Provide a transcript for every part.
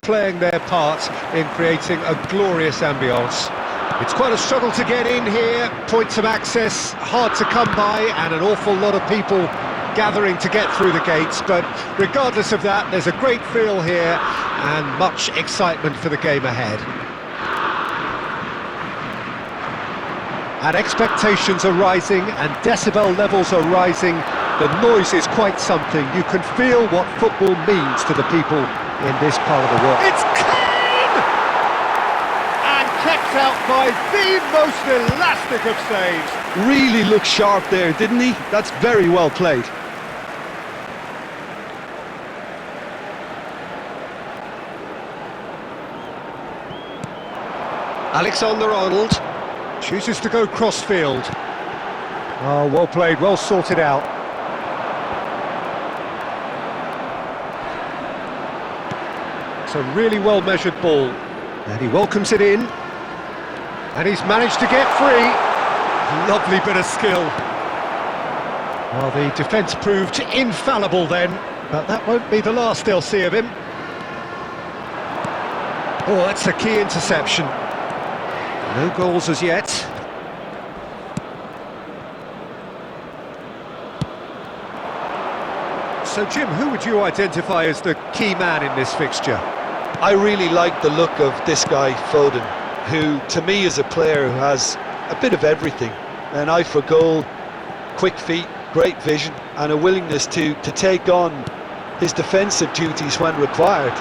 playing their part in creating a glorious ambience. It's quite a struggle to get in here, points of access hard to come by, and an awful lot of people gathering to get through the gates, but regardless of that, there's a great feel here and much excitement for the game ahead. And expectations are rising and decibel levels are rising. The noise is quite something. You can feel what football means to the people in this part of the world. It's Kane! And kept out by the most elastic of saves. Really looked sharp there, didn't he? That's very well played. Alexander-Arnold chooses to go crossfield. Oh, well played, well sorted out. It's a really well-measured ball. And he welcomes it in. And he's managed to get free. Lovely bit of skill. Well, the defence proved infallible then, but that won't be the last they'll see of him. Oh, that's a key interception. No goals as yet. So, Jim, who would you identify as the key man in this fixture? I really like the look of this guy, Foden, who, to me, is a player who has a bit of everything. An eye for goal, quick feet, great vision, and a willingness to take on his defensive duties when required.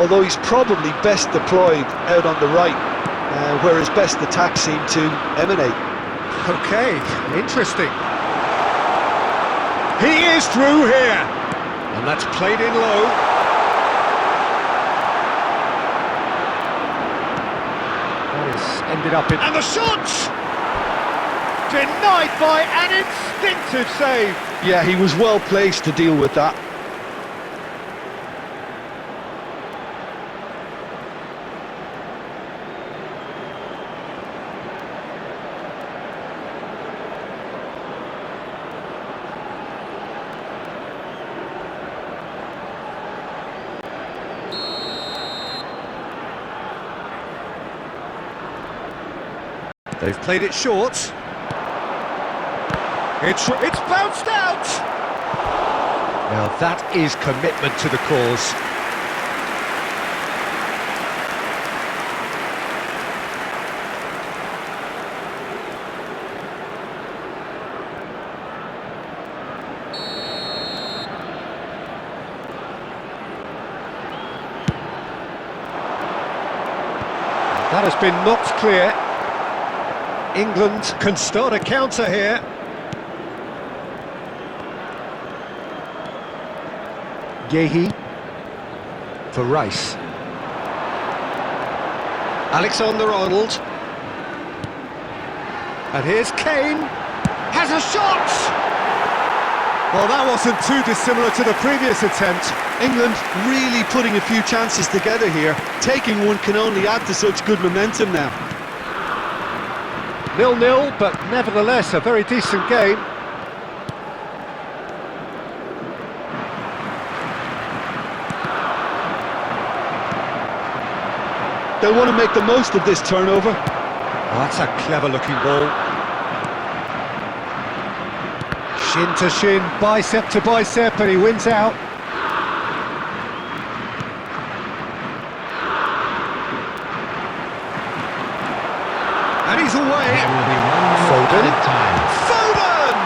Although he's probably best deployed out on the right, where his best attacks seem to emanate. Okay, interesting. He is through here, and that's played in low. That is ended up in... And the shot! Denied by an instinctive save. Yeah, he was well placed to deal with that. They've played it short. It's bounced out! Now that is commitment to the cause. That has been knocked clear. England can start a counter here. Yehi for Rice. Alexander-Arnold. And here's Kane. Has a shot! Well, that wasn't too dissimilar to the previous attempt. England really putting a few chances together here. Taking one can only add to such good momentum now. 0-0, but nevertheless a very decent game. They'll want to make the most of this turnover. Oh, that's a clever-looking ball. Shin to shin, bicep to bicep, and he wins out. And he's away. Foden. Foden!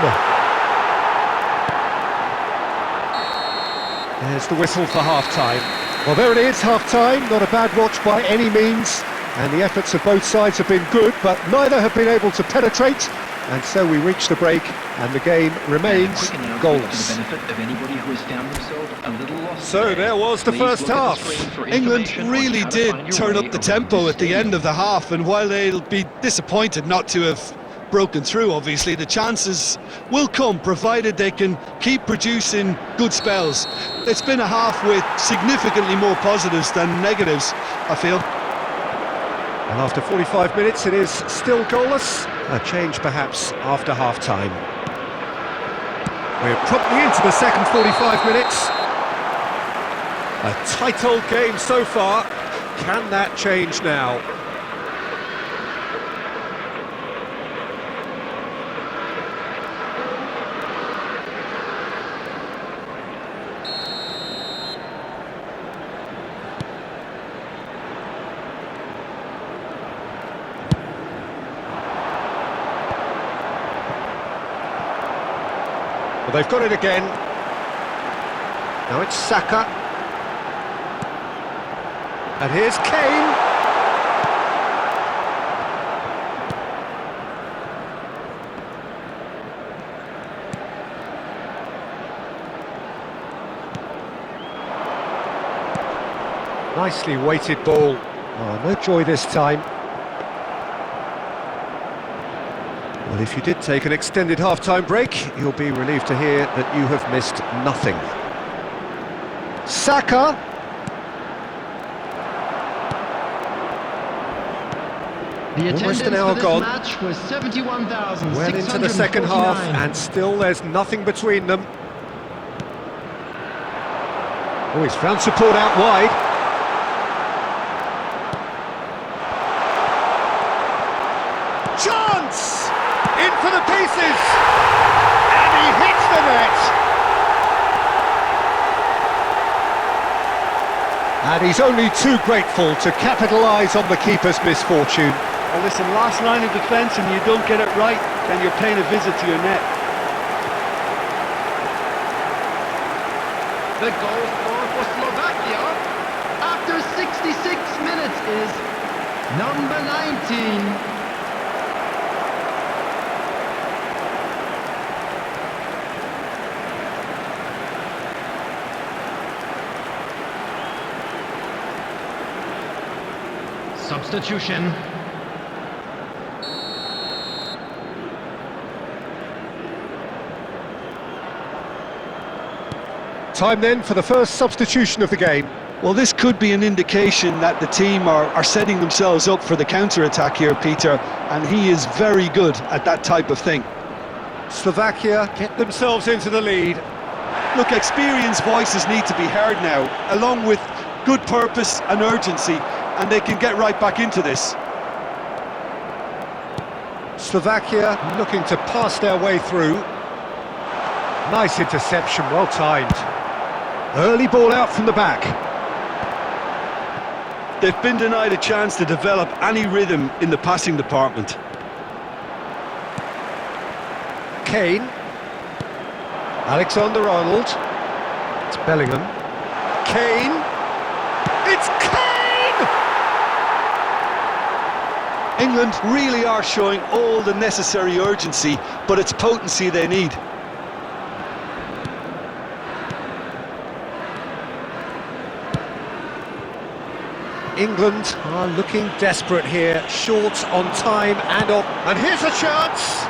There's the whistle for half-time. Well, there it is, half-time. Not a bad watch by any means. And the efforts of both sides have been good, but neither have been able to penetrate. And so we reach the break, and the game remains goalless. So there was the first half. England really did turn up the tempo at the end of the half, and while they'll be disappointed not to have broken through, obviously, the chances will come, provided they can keep producing good spells. It's been a half with significantly more positives than negatives, I feel. And after 45 minutes, it is still goalless. A change, perhaps, after half-time. We're promptly into the second 45 minutes. A tight old game so far. Can that change now? Well, they've got it again. Now it's Saka. And here's Kane. Nicely weighted ball. Oh, no joy this time. Well, if you did take an extended half-time break, you'll be relieved to hear that you have missed nothing. Saka. The attendance Almost an hour for this gone. match was 71,649. Well into the second half, and still there's nothing between them. Oh, he's found support out wide. Chance! In for the pieces! And he hits the net! And he's only too grateful to capitalise on the keeper's misfortune. Well, listen, last line of defence and you don't get it right, then you're paying a visit to your net. The goal scorer for Slovakia after 66 minutes is number 19. Substitution. Time then for the first substitution of the game. Well, this could be an indication that the team are setting themselves up for the counter-attack here, Peter, and he is very good at that type of thing. Slovakia get themselves into the lead. Look, experienced voices need to be heard now, along with good purpose and urgency, and they can get right back into this. Slovakia looking to pass their way through. Nice interception, well timed. Early ball out from the back. They've been denied a chance to develop any rhythm in the passing department. Kane. Alexander-Arnold. It's Bellingham. Kane. It's Kane! England really are showing all the necessary urgency, but it's potency they need. England are looking desperate here, short on time and here's a chance!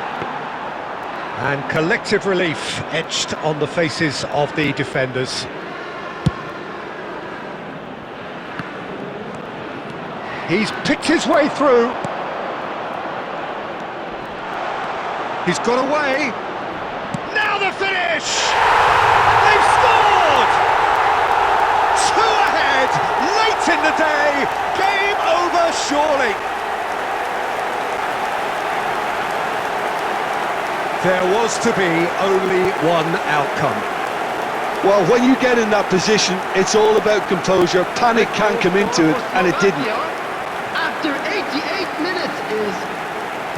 And collective relief etched on the faces of the defenders. He's picked his way through. He's got away. Now the finish! They've scored! Two ahead, late in the day. Game over, surely. There was to be only one outcome. Well, when you get in that position, it's all about composure. Panic can't come into it, and it didn't. After 88 minutes is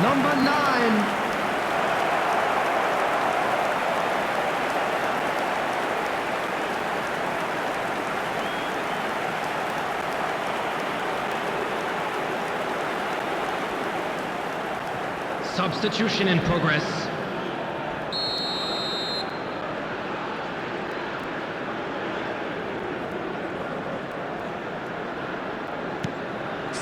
number 9. Substitution in progress.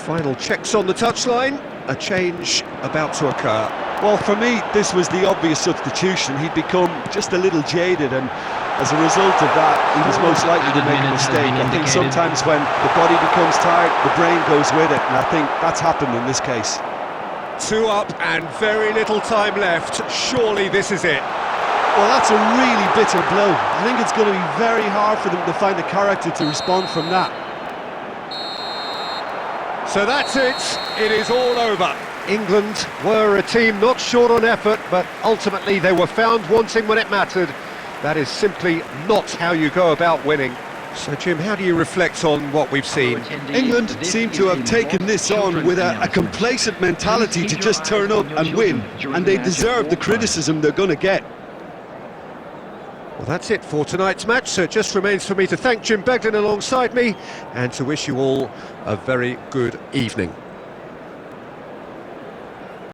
Final checks on the touchline. A change about to occur. Well, for me, this was the obvious substitution. He'd become just a little jaded, and as a result of that, he was most likely to make a mistake. I think sometimes when the body becomes tired, the brain goes with it, and I think that's happened in this case. 2 up and very little time left. Surely this is it. Well, that's a really bitter blow. I think it's going to be very hard for them to find the character to respond from that. So that's it. It is all over. England were a team not short on effort, but ultimately they were found wanting when it mattered. That is simply not how you go about winning. So, Jim, how do you reflect on what we've seen? England seem to have taken this on with a complacent mentality to just turn up and win, and they deserve the criticism they're going to get. Well, that's it for tonight's match, so it just remains for me to thank Jim Begden alongside me and to wish you all a very good evening.